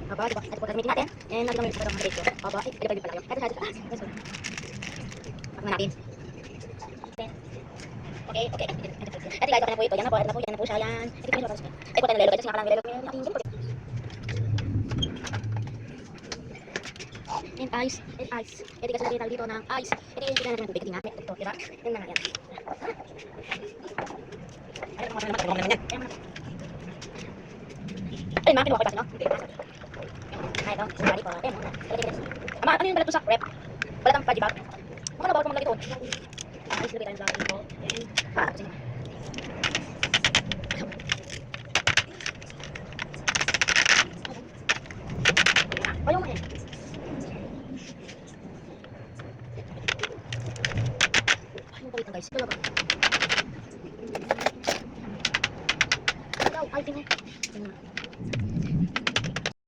Aba, diba? Ito po gagamitin natin. And nandito naman yung mga bake ko. Aba, ay, ilagay din pala yun. Ito, ito. Yes, sir. Pakman natin. Okay, okay. Ito guys, okay na po ito. Yan na po, ito na po, yan na po siya. Yan. Ito po siya. Ay, po tayo nilelog. Ito siya nilelog yung ating ginto. And ice, and ice. Ito kasi lagay tayo dito ng ice. Ito yung kita natin ng tubig. Ito nga, ito, diba? Yan na nga yan. Ay, mga kinuha ko yung no? Ay, ito, sumali ko natin. Ama, ano yung balat ko sa rep? Balat ang fudgy bag. Mukha na bawal ko maglagay ito. Ay, silagay tayo sa akin ito. Sige. Ayaw mo eh. Ayaw mo pa guys. Ito lang ba?